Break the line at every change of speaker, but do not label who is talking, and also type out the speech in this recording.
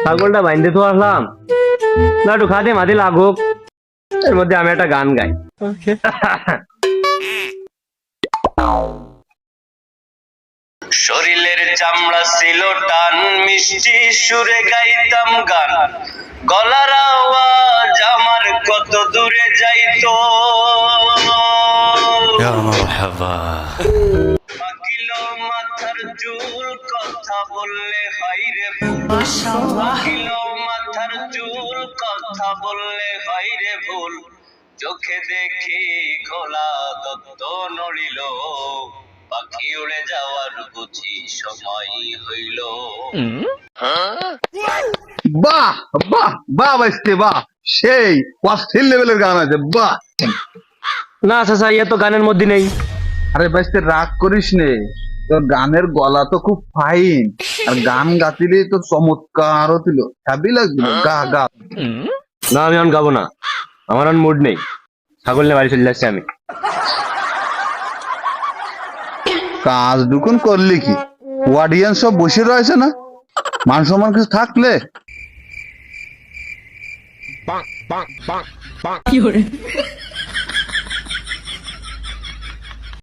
ছাগলটা বাইন্ধে তো আসলাম না, একটু খাতে মাঝে লাগুক, এর মধ্যে আমি একটা গান গাই। শরীরের চামড়া ছিল টান, মিষ্টি সুরে গাইতাম গান, গলার আওয়াজ আমার কত দূরে যাইতো। পাকিল মাথার চুল কথা বললে হাইরে ভুল, পাকিল মাথার চুল কথা বললে হাইরে ভুল, চোখে দেখি খোলা দত্ত নড়িল, পাখি উড়ে যাওয়ার বুঝি সময় হইল।
বাহ বাহ বাহ বাইস্তে বাহ, সেই অস্থির লেভেলের গান আছে, বাহ।
না চাচা, ইয়ে তো গানের মধ্যে নেই।
আরে বাইস্তে রাগ করিস নে, তোর গানের গলা তো খুব ফাইন, আর গান গাতিলে তো চমৎকার হতিল, হ্যাপি লাগছিল, গা গা।
না আমি এখন গাবো না, আমার এখন মুড নেই, ছাগল নিয়ে বাড়ি চলে যাচ্ছি আমি।
কাজ দুকুন করলি কি, অডিয়েন্স সব বসে রয়েছে না, মান সম্মান কিছু থাকলে।
কি hore